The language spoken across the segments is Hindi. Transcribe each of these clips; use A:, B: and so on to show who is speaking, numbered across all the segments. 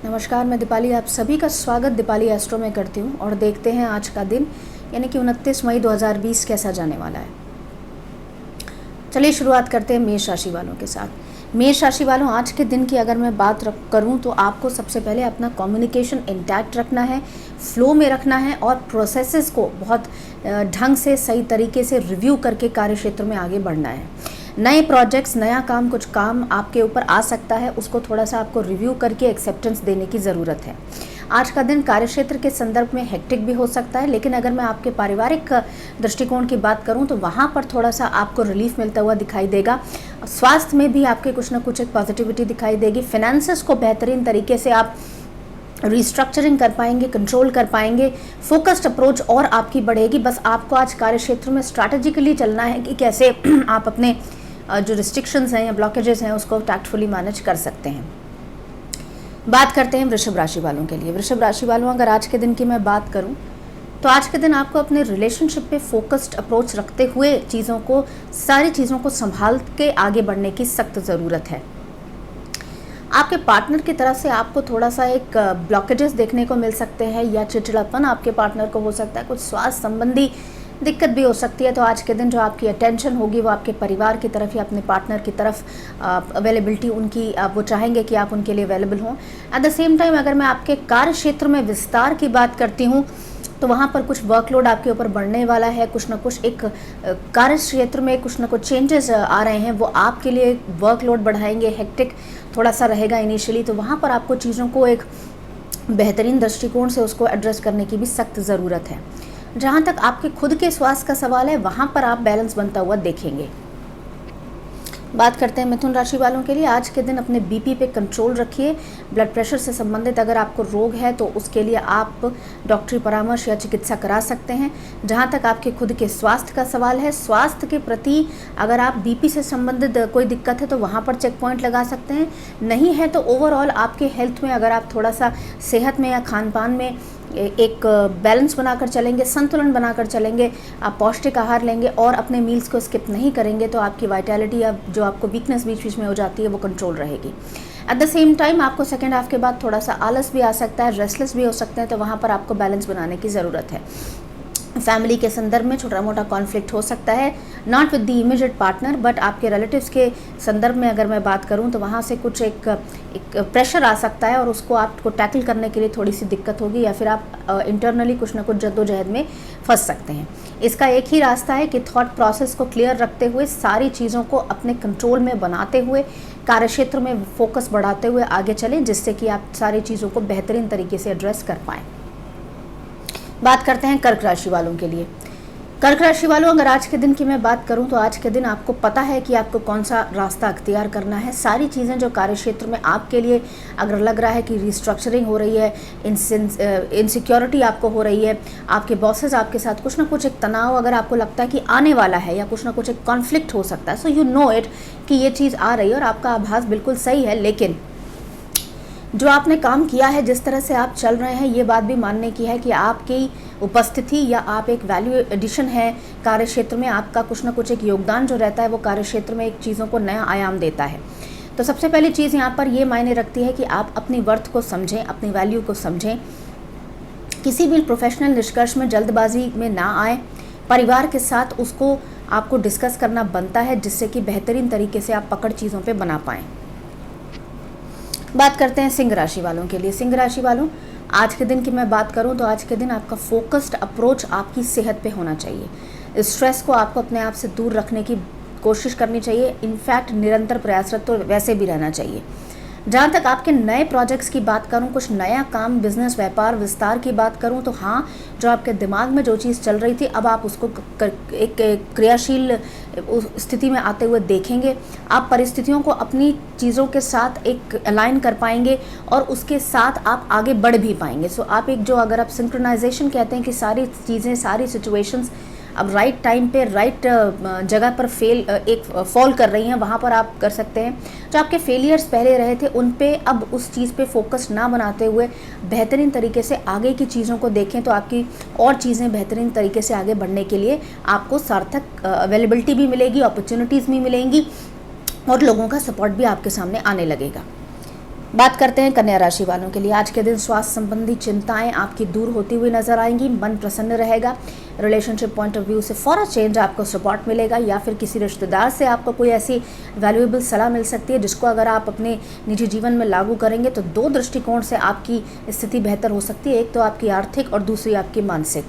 A: नमस्कार, मैं दीपाली आप सभी का स्वागत दीपाली एस्ट्रो में करती हूँ और देखते हैं आज का दिन यानी कि 29 मई 2020 कैसा जाने वाला है। चलिए शुरुआत करते हैं मेष राशि वालों के साथ। मेष राशि वालों, आज के दिन की अगर मैं बात करूं तो आपको सबसे पहले अपना कम्युनिकेशन इंटैक्ट रखना है, फ्लो में रखना है और प्रोसेसेस को बहुत ढंग से सही तरीके से रिव्यू करके कार्य क्षेत्र में आगे बढ़ना है। नए प्रोजेक्ट्स, नया काम, कुछ काम आपके ऊपर आ सकता है, उसको थोड़ा सा आपको रिव्यू करके एक्सेप्टेंस देने की ज़रूरत है। आज का दिन कार्यक्षेत्र के संदर्भ में हेक्टिक भी हो सकता है, लेकिन अगर मैं आपके पारिवारिक दृष्टिकोण की बात करूं तो वहां पर थोड़ा सा आपको रिलीफ मिलता हुआ दिखाई देगा। स्वास्थ्य में भी आपके कुछ ना कुछ एक पॉजिटिविटी दिखाई देगी। फाइनेंसेस को बेहतरीन तरीके से आप रिस्ट्रक्चरिंग कर पाएंगे, कंट्रोल कर पाएंगे, फोकस्ड अप्रोच और आपकी बढ़ेगी। बस आपको आज कार्यक्षेत्र में स्ट्रैटेजिकली चलना है कि कैसे आप अपने जो रिस्ट्रिक्शंस हैं या ब्लॉकेजेस हैं उसको टैक्टफुली मैनेज कर सकते हैं। बात करते हैं वृषभ राशि वालों के लिए। वृषभ राशि वालों, अगर आज के दिन की मैं बात करूं तो आज के दिन आपको अपने रिलेशनशिप पे फोकस्ड अप्रोच रखते हुए सारी चीज़ों को संभाल के आगे बढ़ने की सख्त ज़रूरत है। आपके पार्टनर की तरफ से आपको थोड़ा सा एक ब्लॉकेजेस देखने को मिल सकते हैं या चिड़चिड़ापन आपके पार्टनर को हो सकता है, कुछ स्वास्थ्य संबंधी दिक्कत भी हो सकती है। तो आज के दिन जो आपकी अटेंशन होगी वो आपके परिवार की तरफ या अपने पार्टनर की तरफ अवेलेबिलिटी उनकी वो चाहेंगे कि आप उनके लिए अवेलेबल हों। एट द सेम टाइम अगर मैं आपके कार्य क्षेत्र में विस्तार की बात करती हूँ तो वहाँ पर कुछ वर्कलोड आपके ऊपर बढ़ने वाला है। कुछ ना कुछ एक कार्य क्षेत्र में कुछ ना कुछ चेंजेस आ रहे हैं, वो आपके लिए वर्कलोड बढ़ाएंगे। हेक्टिक थोड़ा सा रहेगा इनिशियली, तो वहाँ पर आपको चीज़ों को एक बेहतरीन दृष्टिकोण से उसको एड्रेस करने की भी सख्त ज़रूरत है। जहाँ तक आपके खुद के स्वास्थ्य का सवाल है वहाँ पर आप बैलेंस बनता हुआ देखेंगे। बात करते हैं मिथुन राशि वालों के लिए। आज के दिन अपने बीपी पे कंट्रोल रखिए। ब्लड प्रेशर से संबंधित अगर आपको रोग है तो उसके लिए आप डॉक्टरी परामर्श या चिकित्सा करा सकते हैं। जहाँ तक आपके खुद के स्वास्थ्य का सवाल है, स्वास्थ्य के प्रति अगर आप बीपी से संबंधित कोई दिक्कत है तो वहाँ पर चेक पॉइंट लगा सकते हैं। नहीं है तो ओवरऑल आपके हेल्थ में अगर आप थोड़ा सा सेहत में या खान पान में एक बैलेंस बनाकर चलेंगे, संतुलन बनाकर चलेंगे, आप पौष्टिक आहार लेंगे और अपने मील्स को स्किप नहीं करेंगे तो आपकी वाइटैलिटी या जो आपको वीकनेस बीच बीच में हो जाती है वो कंट्रोल रहेगी। एट द सेम टाइम आपको सेकेंड हाफ के बाद थोड़ा सा आलस भी आ सकता है, रेस्टलेस भी हो सकते हैं, तो वहाँ पर आपको बैलेंस बनाने की ज़रूरत है। फैमिली के संदर्भ में छोटा मोटा कॉन्फ्लिक्ट हो सकता है, not with the immediate partner but आपके रिलेटिव्स के संदर्भ में अगर मैं बात करूं तो वहाँ से कुछ एक प्रेशर आ सकता है और उसको आपको टैकल करने के लिए थोड़ी सी दिक्कत होगी या फिर आप इंटरनली कुछ ना कुछ जद्दोजहद में फंस सकते हैं। इसका एक ही रास्ता है कि थॉट प्रोसेस को क्लियर रखते हुए, सारी चीज़ों को अपने कंट्रोल में बनाते हुए, कार्यक्षेत्र में फोकस बढ़ाते हुए आगे चलें, जिससे कि आप सारी चीज़ों को बेहतरीन तरीके से एड्रेस कर पाएँ। बात करते हैं कर्क राशि वालों के लिए। कर्क राशि वालों, अगर आज के दिन की मैं बात करूं तो आज के दिन आपको पता है कि आपको कौन सा रास्ता अख्तियार करना है। सारी चीज़ें जो कार्य क्षेत्र में आपके लिए अगर लग रहा है कि रिस्ट्रक्चरिंग हो रही है, इनसिक्योरिटी आपको हो रही है, आपके बॉसेस आपके साथ कुछ ना कुछ एक तनाव अगर आपको लगता है कि आने वाला है या कुछ ना कुछ एक कॉन्फ्लिक्ट हो सकता है, सो यू नो इट कि ये चीज़ आ रही है और आपका आभास बिल्कुल सही है। लेकिन जो आपने काम किया है, जिस तरह से आप चल रहे हैं, ये बात भी मानने की है कि आपकी उपस्थिति या आप एक वैल्यू एडिशन है कार्य क्षेत्र में, आपका कुछ ना कुछ एक योगदान जो रहता है वो कार्य क्षेत्र में एक चीज़ों को नया आयाम देता है। तो सबसे पहली चीज़ यहाँ पर ये मायने रखती है कि आप अपनी वर्थ को समझें, अपनी वैल्यू को समझें, किसी भी प्रोफेशनल निष्कर्ष में जल्दबाजी में ना आए। परिवार के साथ उसको आपको डिस्कस करना बनता है, जिससे कि बेहतरीन तरीके से आप पकड़ चीज़ों पर बना पाएँ। बात करते हैं सिंह राशि वालों के लिए। सिंह राशि वालों, आज के दिन की मैं बात करूं तो आज के दिन आपका फोकस्ड अप्रोच आपकी सेहत पे होना चाहिए। स्ट्रेस को आपको अपने आप से दूर रखने की कोशिश करनी चाहिए। इनफैक्ट निरंतर प्रयासरत तो वैसे भी रहना चाहिए। जहाँ तक आपके नए प्रोजेक्ट्स की बात करूँ, कुछ नया काम, बिजनेस, व्यापार विस्तार की बात करूँ तो हाँ, जो आपके दिमाग में जो चीज़ चल रही थी अब आप उसको एक क्रियाशील स्थिति में आते हुए देखेंगे। आप परिस्थितियों को अपनी चीज़ों के साथ एक अलाइन कर पाएंगे और उसके साथ आप आगे बढ़ भी पाएंगे। सो आप एक जो अगर आप सिंक्रोनाइजेशन कहते हैं कि सारी चीज़ें, सारी सिचुएशंस अब राइट टाइम पे राइट जगह पर फॉल कर रही हैं, वहाँ पर आप कर सकते हैं। जो आपके फेलियर्स पहले रहे थे उन पे अब उस चीज़ पे फोकस ना बनाते हुए बेहतरीन तरीके से आगे की चीज़ों को देखें, तो आपकी और चीज़ें बेहतरीन तरीके से आगे बढ़ने के लिए आपको सार्थक अवेलेबिलिटी भी मिलेगी, अपॉर्चुनिटीज़ भी मिलेंगी और लोगों का सपोर्ट भी आपके सामने आने लगेगा। बात करते हैं कन्या राशि वालों के लिए। आज के दिन स्वास्थ्य संबंधी चिंताएं आपकी दूर होती हुई नजर आएंगी, मन प्रसन्न रहेगा, रिलेशनशिप पॉइंट ऑफ व्यू से फॉर अ चेंज आपको सपोर्ट मिलेगा, या फिर किसी रिश्तेदार से आपको कोई ऐसी वैल्यूएबल सलाह मिल सकती है जिसको अगर आप अपने निजी जीवन में लागू करेंगे तो दो दृष्टिकोण से आपकी स्थिति बेहतर हो सकती है, एक तो आपकी आर्थिक और दूसरी आपकी मानसिक।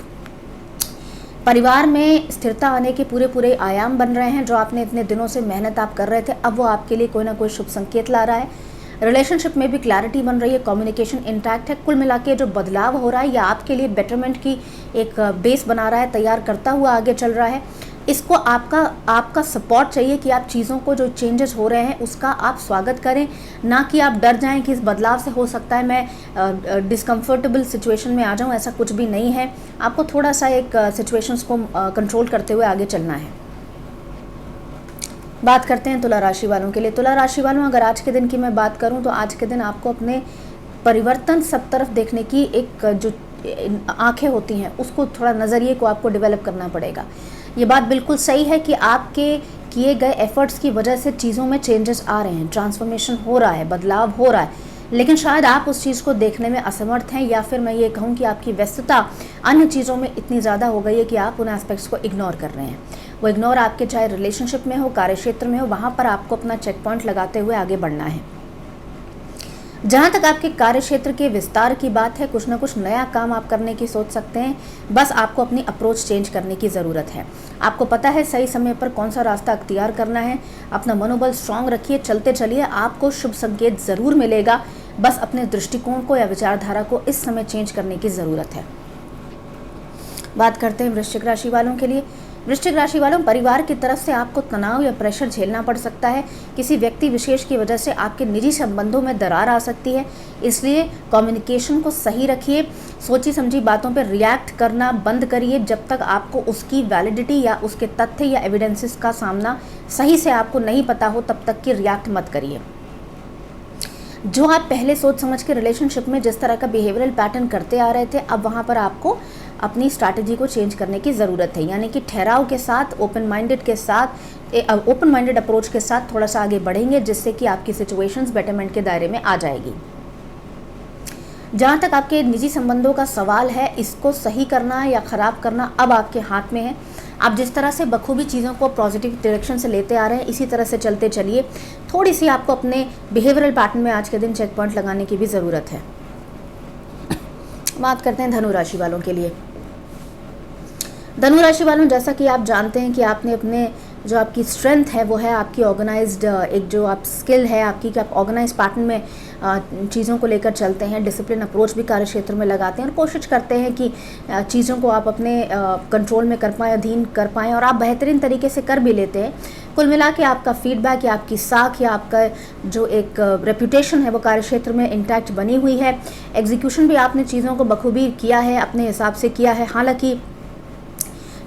A: परिवार में स्थिरता आने के पूरे आयाम बन रहे हैं। जो आपने इतने दिनों से मेहनत आप कर रहे थे, अब वो आपके लिए कोई ना कोई शुभ संकेत ला रहा है। रिलेशनशिप में भी क्लैरिटी बन रही है, कम्युनिकेशन इंटैक्ट है। कुल मिला के जो बदलाव हो रहा है या आपके लिए बेटरमेंट की एक बेस बना रहा है, तैयार करता हुआ आगे चल रहा है। इसको आपका सपोर्ट चाहिए कि आप चीज़ों को जो चेंजेस हो रहे हैं उसका आप स्वागत करें, ना कि आप डर जाएं कि इस बदलाव से हो सकता है मैं डिस्कम्फर्टेबल सिचुएशन में आ जाऊं। ऐसा कुछ भी नहीं है। आपको थोड़ा सा एक सिचुएशंस को कंट्रोल करते हुए आगे चलना है। बात करते हैं तुला राशि वालों के लिए। तुला राशि वालों, अगर आज के दिन की मैं बात करूं तो आज के दिन आपको अपने परिवर्तन सब तरफ देखने की एक जो आंखें होती हैं उसको थोड़ा नज़रिए को आपको डेवलप करना पड़ेगा। ये बात बिल्कुल सही है कि आपके किए गए एफर्ट्स की वजह से चीज़ों में चेंजेस आ रहे हैं, ट्रांसफॉर्मेशन हो रहा है, बदलाव हो रहा है, लेकिन शायद आप उस चीज़ को देखने में असमर्थ हैं, या फिर मैं ये कहूँ कि आपकी व्यस्तता अन्य चीज़ों में इतनी ज़्यादा हो गई है कि आप उन एस्पेक्ट्स को इग्नोर कर रहे हैं। वो इग्नोर आपके चाहे रिलेशनशिप में हो, कार्यक्षेत्र में हो, वहाँ पर आपको अपना चेक पॉइंट लगाते हुए आगे बढ़ना है। जहाँ तक आपके कार्य क्षेत्र के विस्तार की बात है, कुछ ना कुछ नया काम आप करने की सोच सकते हैं। बस आपको अपनी अप्रोच चेंज करने की ज़रूरत है। आपको पता है सही समय पर कौन सा रास्ता अख्तियार करना है। अपना मनोबल स्ट्रांग रखिए, चलते चलिए, आपको शुभ संकेत ज़रूर मिलेगा। बस अपने दृष्टिकोण को या विचारधारा को इस समय चेंज करने की ज़रूरत है। बात करते हैं वृश्चिक राशि वालों के लिए। वृश्चिक राशि वालों, परिवार की तरफ से आपको तनाव या प्रेशर झेलना पड़ सकता है। किसी व्यक्ति विशेष की वजह से आपके निजी संबंधों में दरार आ सकती है, इसलिए कम्युनिकेशन को सही रखिए। सोची समझी बातों पर रिएक्ट करना बंद करिए जब तक आपको उसकी वैलिडिटी या उसके तथ्य या एविडेंसेस का सामना सही से आपको नहीं पता हो, तब तक कि रिएक्ट मत करिए। जो आप पहले सोच समझ के रिलेशनशिप में जिस तरह का बिहेवियरल पैटर्न करते आ रहे थे, अब वहाँ पर आपको अपनी स्ट्रैटेजी को चेंज करने की ज़रूरत है। यानी कि ठहराव के साथ, ओपन माइंडेड अप्रोच के साथ थोड़ा सा आगे बढ़ेंगे, जिससे कि आपकी सिचुएशंस बेटरमेंट के दायरे में आ जाएगी। जहाँ तक आपके निजी संबंधों का सवाल है, इसको सही करना या ख़राब करना अब आपके हाथ में है। आप जिस तरह से बखूबी चीज़ों को पॉजिटिव डायरेक्शन से लेते आ रहे हैं, इसी तरह से चलते चलिए। थोड़ी सी आपको अपने बिहेवियरल पैटर्न में आज के दिन चेक पॉइंट लगाने की भी ज़रूरत है। बात करते हैं धनु राशि वालों के लिए। धनु राशि वालों, जैसा कि आप जानते हैं कि आपने अपने जो आपकी स्ट्रेंथ है वो है आपकी ऑर्गेनाइज्ड, एक जो आप स्किल है आपकी कि आप ऑर्गेनाइज पैटर्न में चीज़ों को लेकर चलते हैं, डिसिप्लिन अप्रोच भी कार्य क्षेत्र में लगाते हैं और कोशिश करते हैं कि चीज़ों को आप अपने कंट्रोल में कर पाएँ, अधीन कर पाएँ, और आप बेहतरीन तरीके से कर भी लेते हैं। कुल मिला के आपका फीडबैक या आपकी साख या आपका जो एक रेपुटेशन है वो कार्य क्षेत्र में इंटैक्ट बनी हुई है। एग्जीक्यूशन भी आपने चीज़ों को बखूबी किया है, अपने हिसाब से किया है। हालांकि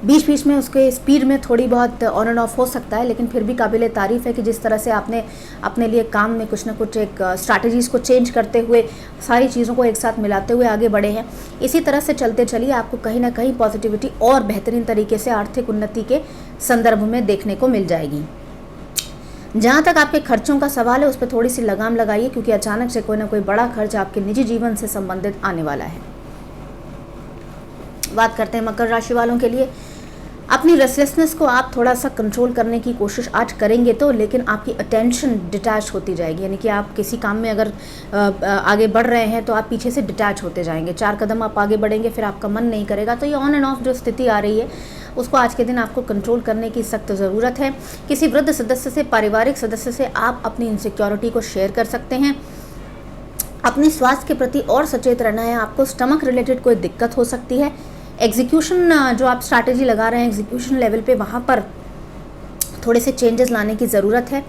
A: बीच बीच में उसके स्पीड में थोड़ी बहुत ऑन एंड ऑफ हो सकता है, लेकिन फिर भी काबिल तारीफ़ है कि जिस तरह से आपने अपने लिए काम में कुछ ना कुछ एक स्ट्रैटेजीज़ को चेंज करते हुए सारी चीज़ों को एक साथ मिलाते हुए आगे बढ़े हैं। इसी तरह से चलते चलिए, आपको कहीं ना कहीं पॉजिटिविटी और बेहतरीन तरीके से आर्थिक उन्नति के संदर्भ में देखने को मिल जाएगी। जहाँ तक आपके खर्चों का सवाल है, उस पर थोड़ी सी लगाम लगाइए, क्योंकि अचानक से कोई ना कोई बड़ा खर्च आपके निजी जीवन से संबंधित आने वाला है। बात करते हैं मकर राशि वालों के लिए। अपनी रेस्टलेसनेस को आप थोड़ा सा कंट्रोल करने की कोशिश आज करेंगे तो, लेकिन आपकी अटेंशन डिटैच होती जाएगी। यानी कि आप किसी काम में अगर आगे बढ़ रहे हैं तो आप पीछे से डिटैच होते जाएंगे। 4 कदम आप आगे बढ़ेंगे, फिर आपका मन नहीं करेगा। तो ये ऑन एंड ऑफ जो स्थिति आ रही है उसको आज के दिन आपको कंट्रोल करने की सख्त ज़रूरत है। किसी वृद्ध सदस्य से, पारिवारिक सदस्य से आप अपनी इनसिक्योरिटी को शेयर कर सकते हैं। अपने स्वास्थ्य के प्रति और सचेत रहना है। आपको स्टमक रिलेटेड कोई दिक्कत हो सकती है। एग्जीक्यूशन जो आप स्ट्रैटेजी लगा रहे हैं एग्जीक्यूशन लेवल पे, वहाँ पर थोड़े से चेंजेस लाने की ज़रूरत है।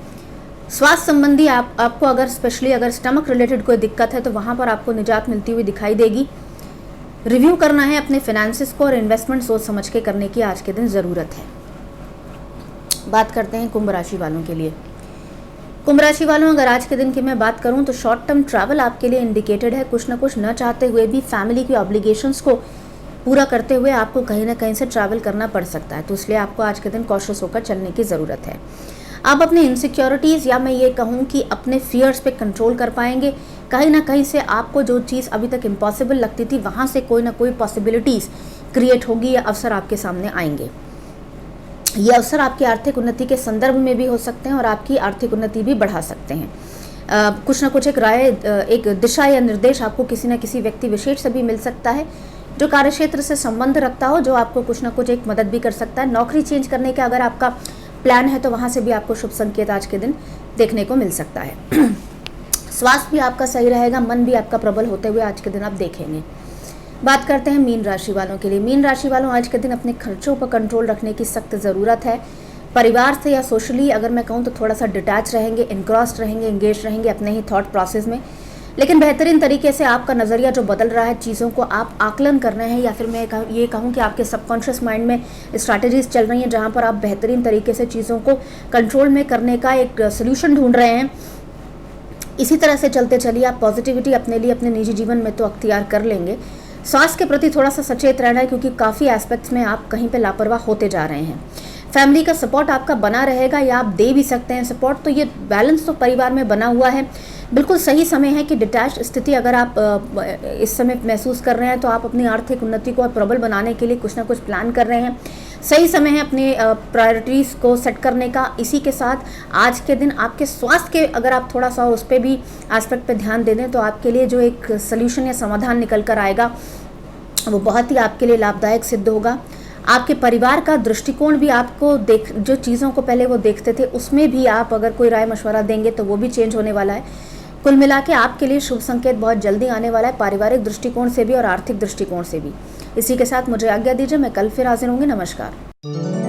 A: स्वास्थ्य संबंधी आपको अगर स्पेशली अगर स्टमक रिलेटेड कोई दिक्कत है तो वहाँ पर आपको निजात मिलती हुई दिखाई देगी। रिव्यू करना है अपने फाइनेंसेस को और इन्वेस्टमेंट सोच समझ के करने की आज के दिन ज़रूरत है। बात करते हैं कुंभ राशि वालों के लिए। कुंभ राशि वालों, अगर आज के दिन की मैं बात करूं तो शॉर्ट टर्म ट्रैवल आपके लिए इंडिकेटेड है। कुछ ना कुछ न चाहते हुए भी फैमिली की ऑब्लिगेशंस को पूरा करते हुए आपको कहीं ना कहीं से ट्रैवल करना पड़ सकता है, तो इसलिए आपको आज के दिन कॉशियस होकर चलने की ज़रूरत है। आप अपने इनसिक्योरिटीज़ या मैं ये कहूँ कि अपने फियर्स पे कंट्रोल कर पाएंगे। कहीं ना कहीं से आपको जो चीज़ अभी तक इम्पॉसिबल लगती थी वहाँ से कोई ना कोई पॉसिबिलिटीज़ क्रिएट होगी या अवसर आपके सामने आएंगे। ये अवसर आपकी आर्थिक उन्नति के संदर्भ में भी हो सकते हैं और आपकी आर्थिक उन्नति भी बढ़ा सकते हैं। कुछ ना कुछ एक राय, एक दिशा या निर्देश आपको किसी न किसी व्यक्ति विशेष से भी मिल सकता है जो कार्यक्षेत्र से संबंध रखता हो, जो आपको कुछ ना कुछ एक मदद भी कर सकता है। नौकरी चेंज करने का अगर आपका प्लान है तो वहाँ से भी आपको शुभ संकेत आज के दिन देखने को मिल सकता है। स्वास्थ्य भी आपका सही रहेगा, मन भी आपका प्रबल होते हुए आज के दिन आप देखेंगे। बात करते हैं मीन राशि वालों के लिए। मीन राशि वालों, आज के दिन अपने खर्चों पर कंट्रोल रखने की सख्त ज़रूरत है। परिवार से या सोशली अगर मैं कहूँ तो थोड़ा सा डिटैच रहेंगे, इनक्रॉस्ड रहेंगे, इंगेज रहेंगे अपने ही थॉट प्रोसेस में, लेकिन बेहतरीन तरीके से आपका नज़रिया जो बदल रहा है, चीज़ों को आप आकलन कर रहे हैं, या फिर मैं ये कहूँ कि आपके सबकॉन्शियस माइंड में स्ट्रैटेजीज चल रही हैं जहाँ पर आप बेहतरीन तरीके से चीज़ों को कंट्रोल में करने का एक सोल्यूशन ढूंढ रहे हैं। इसी तरह से चलते चलिए, आप पॉजिटिविटी अपने लिए अपने निजी जीवन में तो अख्तियार कर लेंगे। स्वास्थ्य के प्रति थोड़ा सा सचेत रहना है क्योंकि काफ़ी एस्पेक्ट्स में आप कहीं पे लापरवाह होते जा रहे हैं। फैमिली का सपोर्ट आपका बना रहेगा या आप दे भी सकते हैं सपोर्ट, तो ये बैलेंस तो परिवार में बना हुआ है। बिल्कुल सही समय है कि डिटैच स्थिति अगर आप इस समय महसूस कर रहे हैं तो आप अपनी आर्थिक उन्नति को और प्रबल बनाने के लिए कुछ ना कुछ प्लान कर रहे हैं। सही समय है अपने प्रायोरिटीज़ को सेट करने का। इसी के साथ आज के दिन आपके स्वास्थ्य के अगर आप थोड़ा सा उस पर भी एस्पेक्ट पे ध्यान दे दें तो आपके लिए जो एक सल्यूशन या समाधान निकल कर आएगा वो बहुत ही आपके लिए लाभदायक सिद्ध होगा। आपके परिवार का दृष्टिकोण भी आपको जो चीज़ों को पहले वो देखते थे उसमें भी आप अगर कोई राय मशवरा देंगे तो वो भी चेंज होने वाला है। कुल मिला के आपके लिए शुभ संकेत बहुत जल्दी आने वाला है, पारिवारिक दृष्टिकोण से भी और आर्थिक दृष्टिकोण से भी। इसी के साथ मुझे आज्ञा दीजिए, मैं कल फिर हाजिर होंगी। नमस्कार।